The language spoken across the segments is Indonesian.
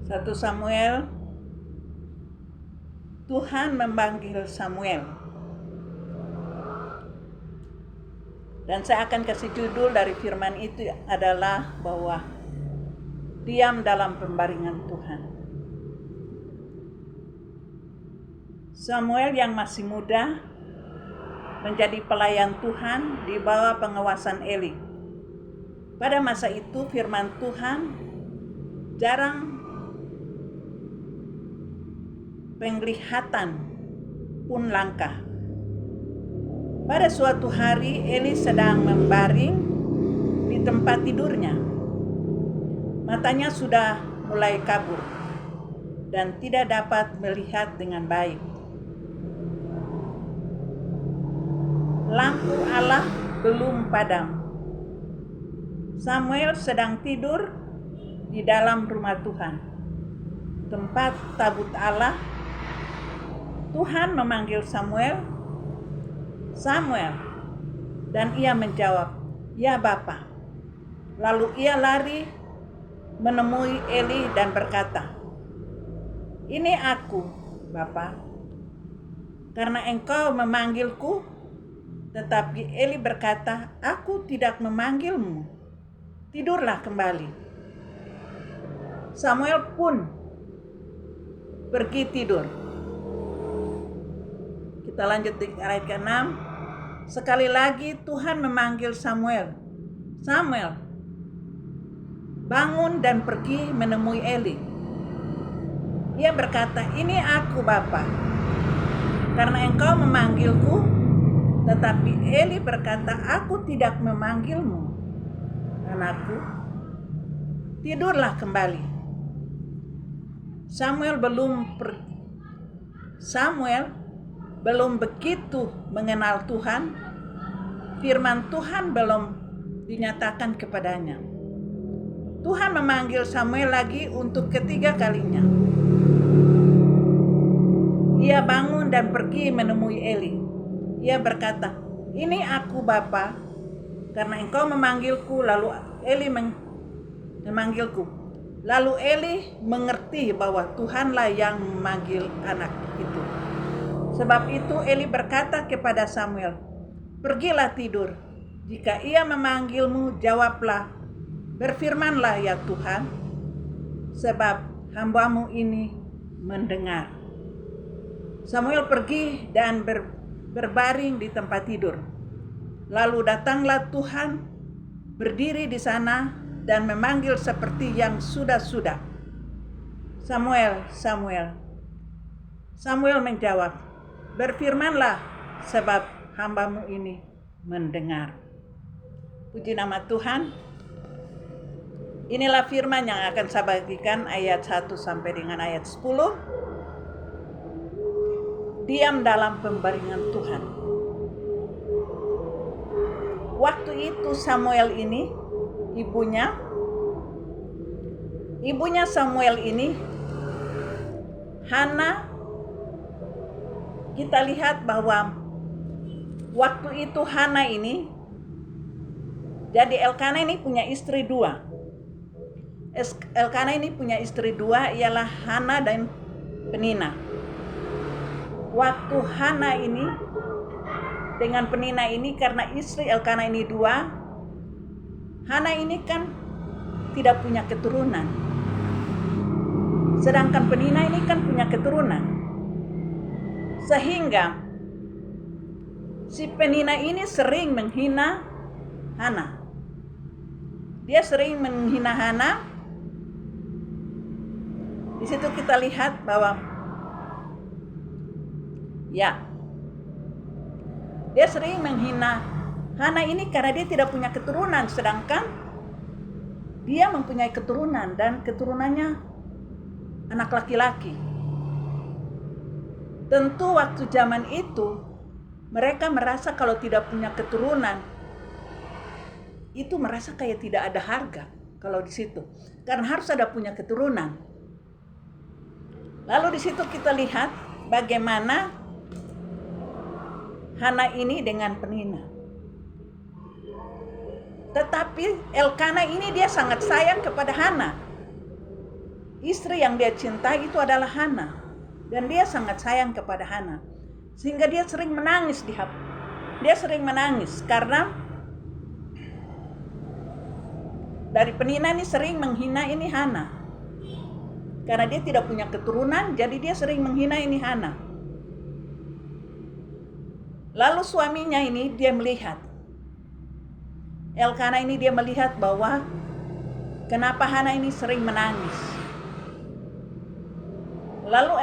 1 Samuel, Tuhan memanggil Samuel. Dan saya akan kasih judul dari firman itu adalah bahwa diam dalam pembaringan Tuhan. Samuel yang masih muda menjadi pelayan Tuhan di bawah pengawasan Eli. Pada masa itu firman Tuhan jarang penglihatan pun langka. Pada suatu hari Eli sedang membaring di tempat tidurnya. Matanya sudah mulai kabur dan tidak dapat melihat dengan baik. Lampu Allah belum padam. Samuel sedang tidur di dalam rumah Tuhan, tempat tabut Allah. Tuhan memanggil Samuel, "Samuel." Dan ia menjawab, "Ya Bapa." Lalu ia lari menemui Eli dan berkata, "Ini aku, Bapa." "Karena engkau memanggilku." Tetapi Eli berkata, "Aku tidak memanggilmu. Tidurlah kembali." Samuel pun pergi tidur. Kita lanjut di ayat ke-6. Sekali lagi Tuhan memanggil Samuel, "Samuel, bangun dan pergi menemui Eli." Ia berkata, "Ini aku, Bapa, karena engkau memanggilku." Tetapi Eli berkata, "Aku tidak memanggilmu, anakku. Tidurlah kembali." Samuel belum begitu mengenal Tuhan. Firman Tuhan belum dinyatakan kepadanya. Tuhan memanggil Samuel lagi untuk ketiga kalinya. Ia bangun dan pergi menemui Eli. Ia berkata, "Ini aku, Bapa, karena engkau memanggilku." Lalu Eli memanggilku. Lalu Eli mengerti bahwa Tuhanlah yang memanggil anak itu. Sebab itu Eli berkata kepada Samuel, "Pergilah tidur. Jika ia memanggilmu, jawablah, 'Berfirmanlah ya Tuhan,' sebab hambamu ini mendengar." Samuel pergi dan berbaring di tempat tidur. Lalu datanglah Tuhan berdiri di sana dan memanggil seperti yang sudah-sudah, "Samuel, Samuel." Samuel menjawab, "Berfirmanlah, sebab hambamu ini mendengar." Puji nama Tuhan. Inilah firman yang akan saya bagikan ayat 1 sampai dengan ayat 10. Diam dalam pembaringan Tuhan. Waktu itu Samuel ini, ibunya Samuel ini, Hana. Kita lihat bahwa waktu itu Hana ini, jadi Elkana ini punya istri dua. Elkana ini punya istri dua, ialah Hana dan Penina. Waktu Hana ini dengan Penina ini, karena istri Elkana ini dua, Hana ini kan tidak punya keturunan. Sedangkan Penina ini kan punya keturunan. Sehingga si Penina ini sering menghina Hana. Dia sering menghina Hana. Di situ kita lihat bahwa dia sering menghina Hana ini karena dia tidak punya keturunan, sedangkan dia mempunyai keturunan dan keturunannya anak laki-laki. Tentu waktu zaman itu mereka merasa kalau tidak punya keturunan itu merasa kayak tidak ada harga kalau di situ, karena harus ada punya keturunan. Lalu di situ kita lihat bagaimana Hana ini dengan Penina. Tetapi Elkana ini dia sangat sayang kepada Hana. istri yang dia cintai itu adalah Hana, dan dia sangat sayang kepada Hana, sehingga dia sering menangis dia sering menangis karena dari Penina ini sering menghina ini Hana, karena dia tidak punya keturunan, jadi dia sering menghina ini Hana. Lalu suaminya ini dia melihat, Elkana ini dia melihat bahwa kenapa Hana ini sering menangis. Lalu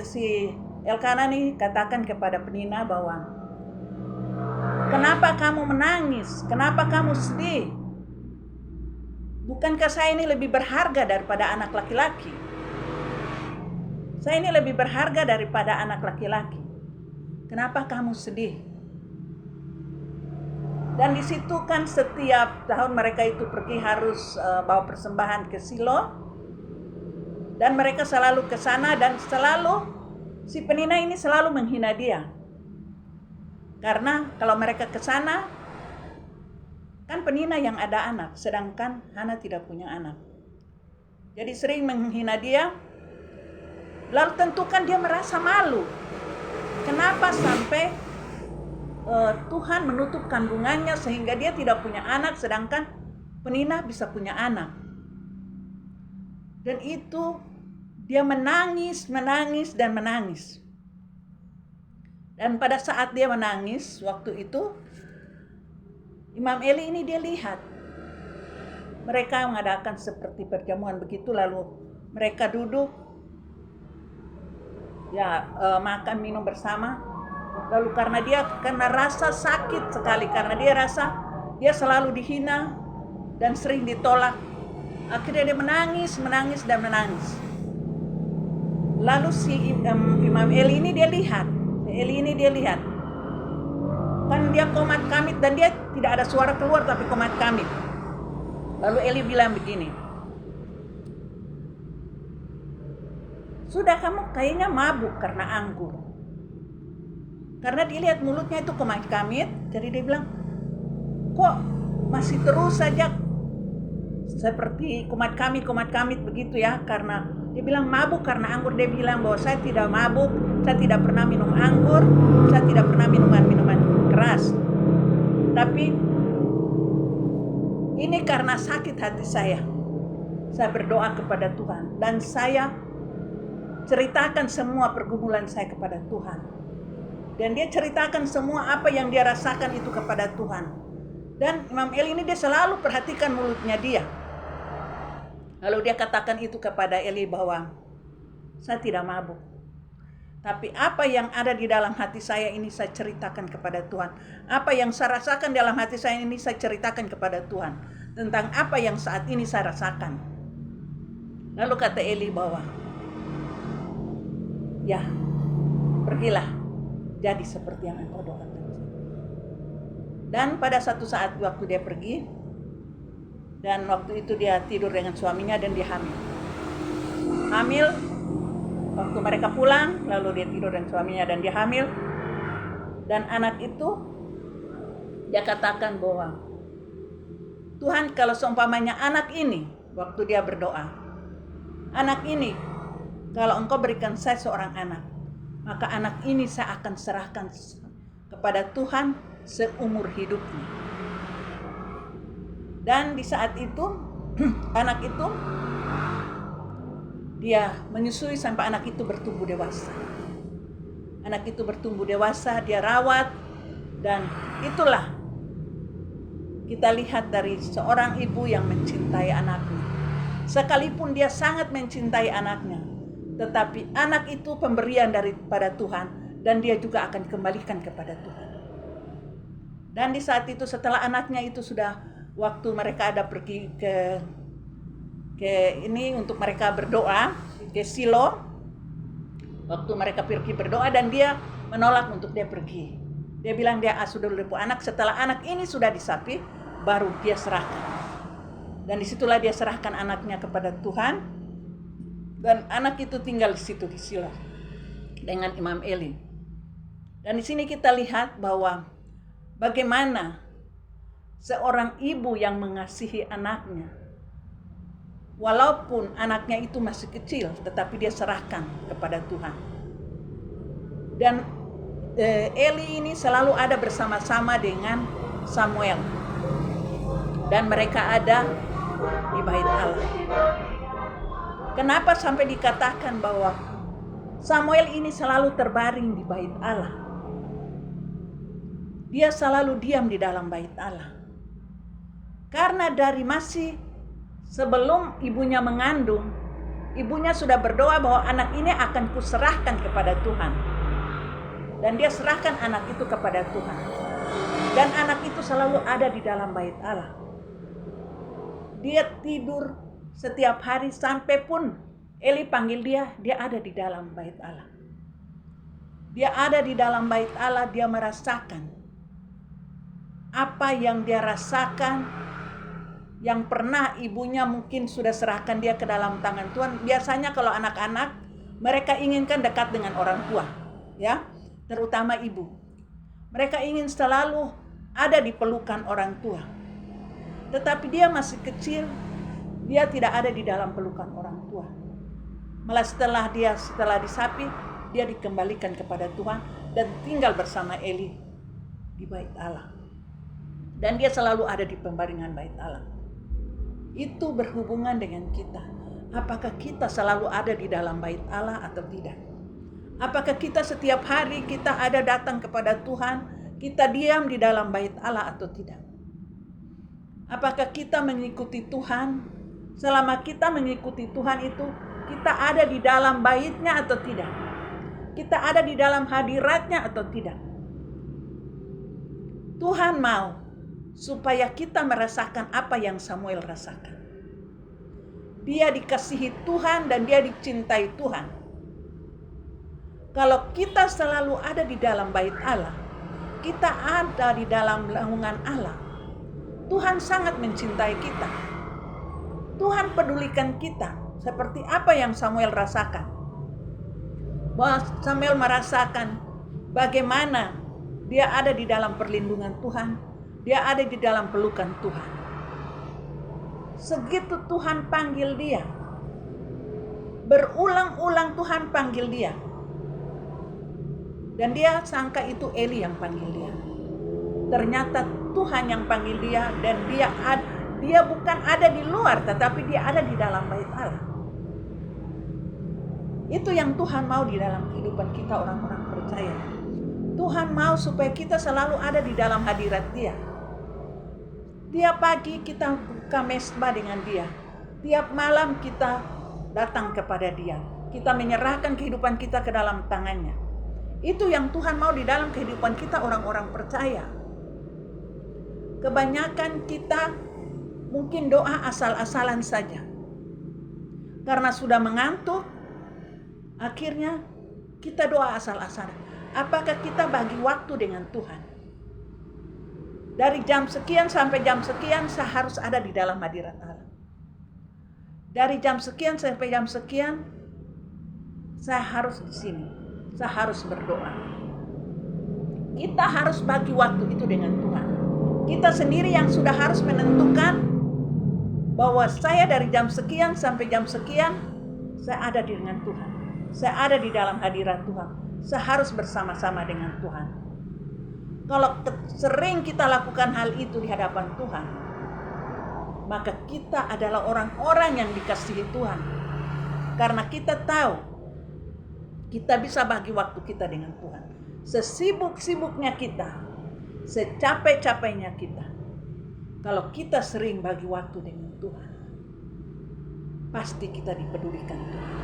si Elkana ini katakan kepada Penina bahwa, kenapa kamu menangis? Kenapa kamu sedih? Bukankah saya ini lebih berharga daripada anak laki-laki? Saya ini lebih berharga daripada anak laki-laki. Kenapa kamu sedih? Dan di situ kan setiap tahun mereka itu pergi harus bawa persembahan ke Silo. Dan mereka selalu ke sana, dan selalu si Penina ini selalu menghina dia. Karena kalau mereka ke sana, kan Penina yang ada anak, sedangkan Hana tidak punya anak. Jadi sering menghina dia. Lalu tentu kan dia merasa malu. Kenapa sampai Tuhan menutup kandungannya sehingga dia tidak punya anak, sedangkan Penina bisa punya anak. Dan itu dia menangis. Dan pada saat dia menangis, waktu itu Imam Eli ini dia lihat mereka mengadakan seperti perjamuan begitu, lalu mereka duduk makan minum bersama. Lalu karena rasa sakit sekali, karena dia rasa dia selalu dihina dan sering ditolak, akhirnya dia menangis. Lalu si Imam Eli ini dia lihat, kan dia komat kamit dan dia tidak ada suara keluar tapi komat kamit. Lalu Eli bilang begini, sudah, kamu kayaknya mabuk karena anggur. Karena dilihat mulutnya itu komat kamit, jadi dia bilang, kok masih terus saja seperti komat kamit begitu ya. Karena dia bilang mabuk karena anggur. Dia bilang bahwa saya tidak mabuk, saya tidak pernah minum anggur, saya tidak pernah minuman keras. Tapi ini karena sakit hati saya berdoa kepada Tuhan, dan saya ceritakan semua pergumulan saya kepada Tuhan. Dan dia ceritakan semua apa yang dia rasakan itu kepada Tuhan. Dan Imam Eli ini dia selalu perhatikan mulutnya dia. Lalu dia katakan itu kepada Eli bahwa saya tidak mabuk, tapi apa yang ada di dalam hati saya ini saya ceritakan kepada Tuhan. Apa yang saya rasakan dalam hati saya ini saya ceritakan kepada Tuhan, tentang apa yang saat ini saya rasakan. Lalu kata Eli bahwa, ya, pergilah, jadi seperti yang engkau doakan. Dan pada satu saat waktu dia pergi, dan waktu itu dia tidur dengan suaminya dan dia hamil. Waktu mereka pulang, lalu dia tidur dengan suaminya dan dia hamil. Dan anak itu, dia katakan bahwa, Tuhan, kalau seumpamanya anak ini, waktu dia berdoa, anak ini, kalau engkau berikan saya seorang anak, maka anak ini saya akan serahkan kepada Tuhan seumur hidupnya. Dan di saat itu, anak itu, dia menyusui sampai anak itu bertumbuh dewasa. Anak itu bertumbuh dewasa, dia rawat, dan itulah kita lihat dari seorang ibu yang mencintai anaknya. Sekalipun dia sangat mencintai anaknya, tetapi anak itu pemberian daripada Tuhan, dan dia juga akan kembalikan kepada Tuhan. Dan di saat itu setelah anaknya itu sudah, waktu mereka ada pergi ke ini untuk mereka berdoa ke Silo, waktu mereka pergi berdoa dan dia menolak untuk dia pergi. Dia bilang dia sudah dulu anak, setelah anak ini sudah disapi baru dia serahkan. Dan disitulah dia serahkan anaknya kepada Tuhan, dan anak itu tinggal di situ di Silo dengan Imam Eli. Dan di sini kita lihat bahwa bagaimana seorang ibu yang mengasihi anaknya, Walaupun anaknya itu masih kecil, tetapi dia serahkan kepada Tuhan. Dan Eli ini selalu ada bersama-sama dengan Samuel. Dan mereka ada di bait Allah. Kenapa sampai dikatakan bahwa Samuel ini selalu terbaring di bait Allah? Dia selalu diam di dalam bait Allah. Karena dari masih sebelum ibunya mengandung, ibunya sudah berdoa bahwa anak ini akan kuserahkan kepada Tuhan. Dan dia serahkan anak itu kepada Tuhan. Dan anak itu selalu ada di dalam bait Allah. Dia tidur setiap hari sampai pun Eli panggil dia ada di dalam bait Allah. Dia ada di dalam bait Allah, dia merasakan apa yang dia rasakan, yang pernah ibunya mungkin sudah serahkan dia ke dalam tangan Tuhan. Biasanya kalau anak-anak, mereka inginkan dekat dengan orang tua, ya, terutama ibu. Mereka ingin selalu ada di pelukan orang tua. Tetapi dia masih kecil, dia tidak ada di dalam pelukan orang tua. Malah setelah disapi, dia dikembalikan kepada Tuhan dan tinggal bersama Eli di bait Allah. Dan dia selalu ada di pembaringan bait Allah. Itu berhubungan dengan kita. Apakah kita selalu ada di dalam bait Allah atau tidak? Apakah kita setiap hari kita ada datang kepada Tuhan, kita diam di dalam bait Allah atau tidak? Apakah kita mengikuti Tuhan? Selama kita mengikuti Tuhan itu, kita ada di dalam bait-Nya atau tidak? Kita ada di dalam hadirat-Nya atau tidak? Tuhan mau supaya kita merasakan apa yang Samuel rasakan. Dia dikasihi Tuhan dan dia dicintai Tuhan. Kalau kita selalu ada di dalam bait Allah, kita ada di dalam naungan Allah, Tuhan sangat mencintai kita. Tuhan pedulikan kita seperti apa yang Samuel rasakan. Bahwa Samuel merasakan bagaimana dia ada di dalam perlindungan Tuhan. Dia ada di dalam pelukan Tuhan. Segitu Tuhan panggil dia. Berulang-ulang Tuhan panggil dia. Dan dia sangka itu Eli yang panggil dia. Ternyata Tuhan yang panggil dia dan dia bukan ada di luar, tetapi dia ada di dalam bait Allah. Itu yang Tuhan mau di dalam kehidupan kita orang-orang percaya. Tuhan mau supaya kita selalu ada di dalam hadirat Dia. Tiap pagi kita buka mesbah dengan Dia. Tiap malam kita datang kepada Dia. Kita menyerahkan kehidupan kita ke dalam tangannya. Itu yang Tuhan mau di dalam kehidupan kita orang-orang percaya. Kebanyakan kita mungkin doa asal-asalan saja. Karena sudah mengantuk, akhirnya kita doa asal-asalan. Apakah kita bagi waktu dengan Tuhan? Dari jam sekian sampai jam sekian saya harus ada di dalam hadirat Allah. Dari jam sekian sampai jam sekian saya harus di sini. Saya harus berdoa. Kita harus bagi waktu itu dengan Tuhan. Kita sendiri yang sudah harus menentukan bahwa saya dari jam sekian sampai jam sekian saya ada dengan Tuhan. Saya ada di dalam hadirat Tuhan. Saya harus bersama-sama dengan Tuhan. Kalau sering kita lakukan hal itu di hadapan Tuhan, maka kita adalah orang-orang yang dikasihi Tuhan. Karena kita tahu, kita bisa bagi waktu kita dengan Tuhan. Sesibuk-sibuknya kita, secapek-capeknya kita, kalau kita sering bagi waktu dengan Tuhan, pasti kita dipedulikan Tuhan.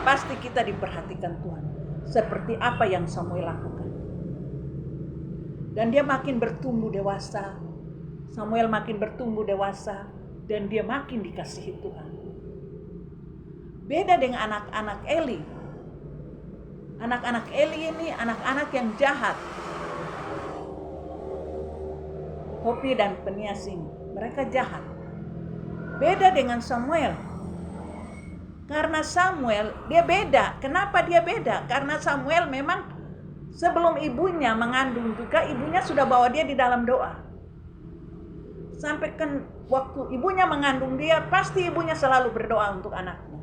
Pasti kita diperhatikan Tuhan. Seperti apa yang Samuel lakukan. Dan dia makin bertumbuh dewasa. Samuel makin bertumbuh dewasa. Dan dia makin dikasihi Tuhan. Beda dengan anak-anak Eli. Anak-anak Eli ini anak-anak yang jahat. Hofni dan Penias ini. Mereka jahat. Beda dengan Samuel. Karena Samuel, dia beda. Kenapa dia beda? Karena Samuel memang sebelum ibunya mengandung juga, ibunya sudah bawa dia di dalam doa. Sampai kan waktu ibunya mengandung dia, pasti ibunya selalu berdoa untuk anaknya.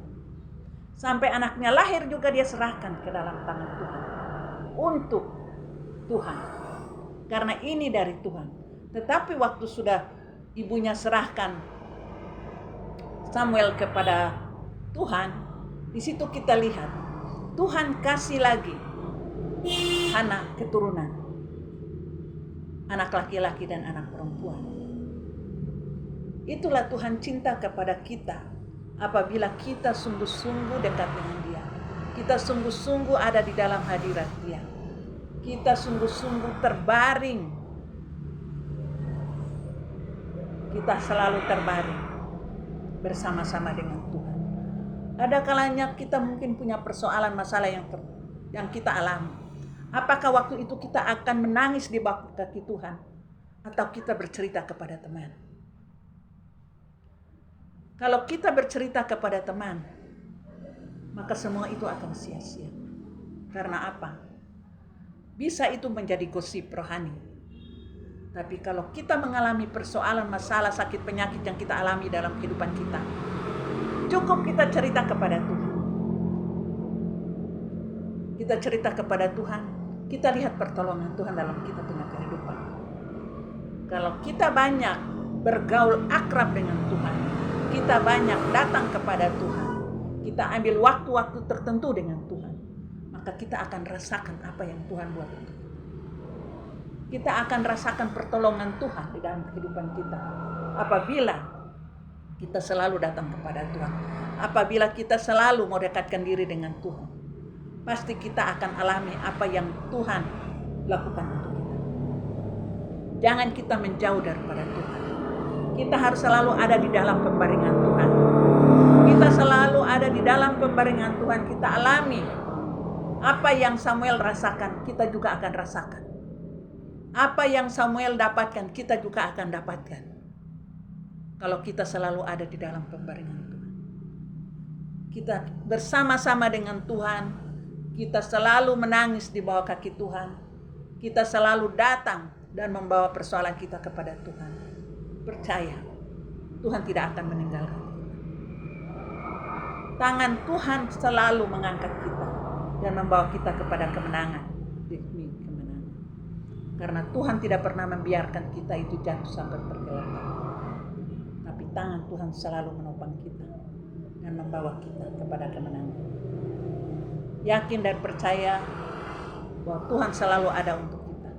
Sampai anaknya lahir juga dia serahkan ke dalam tangan Tuhan. Untuk Tuhan. Karena ini dari Tuhan. Tetapi waktu sudah ibunya serahkan Samuel kepada Tuhan, di situ kita lihat Tuhan kasih lagi anak keturunan, anak laki-laki dan anak perempuan. Itulah Tuhan cinta kepada kita apabila kita sungguh-sungguh dekat dengan Dia. Kita sungguh-sungguh ada di dalam hadirat Dia. Kita sungguh-sungguh terbaring. Kita selalu terbaring bersama-sama dengan Tuhan. Ada kalanya kita mungkin punya persoalan masalah yang kita alami. Apakah waktu itu kita akan menangis di bawah kaki Tuhan atau kita bercerita kepada teman? Kalau kita bercerita kepada teman, maka semua itu akan sia-sia. Karena apa? Bisa itu menjadi gosip rohani. Tapi kalau kita mengalami persoalan, masalah, sakit, penyakit yang kita alami dalam kehidupan kita, cukup kita cerita kepada Tuhan. Kita cerita kepada Tuhan, kita lihat pertolongan Tuhan dalam kita punya kehidupan. Kalau kita banyak bergaul akrab dengan Tuhan, kita banyak datang kepada Tuhan, kita ambil waktu-waktu tertentu dengan Tuhan, maka kita akan rasakan apa yang Tuhan buat untuk kita. Kita akan rasakan pertolongan Tuhan di dalam kehidupan kita apabila kita selalu datang kepada Tuhan. Apabila kita selalu mau dekatkan diri dengan Tuhan, pasti kita akan alami apa yang Tuhan lakukan untuk kita. Jangan kita menjauh daripada Tuhan. Kita harus selalu ada di dalam pembaringan Tuhan. Kita selalu ada di dalam pembaringan Tuhan. Kita alami apa yang Samuel rasakan, kita juga akan rasakan. Apa yang Samuel dapatkan, kita juga akan dapatkan. Kalau kita selalu ada di dalam pembaringan Tuhan. Kita bersama-sama dengan Tuhan. Kita selalu menangis di bawah kaki Tuhan. Kita selalu datang dan membawa persoalan kita kepada Tuhan. Percaya, Tuhan tidak akan meninggalkan kita. Tangan Tuhan selalu mengangkat kita dan membawa kita kepada kemenangan demi kemenangan. Karena Tuhan tidak pernah membiarkan kita itu jatuh sampai tergeletak. Tapi tangan Tuhan selalu menopang kita dan membawa kita kepada kemenangan. Yakin dan percaya bahwa Tuhan selalu ada untuk kita.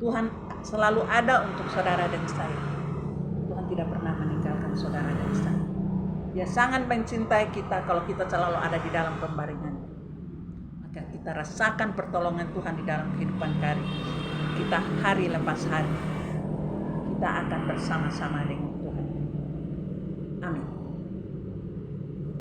Tuhan selalu ada untuk saudara dan saya. Tuhan tidak pernah meninggalkan saudara dan saya. Dia sangat mencintai kita kalau kita selalu ada di dalam pembaringan. Maka kita rasakan pertolongan Tuhan di dalam kehidupan kita hari lepas hari. Kita akan bersama-sama dengan Tuhan. Amin.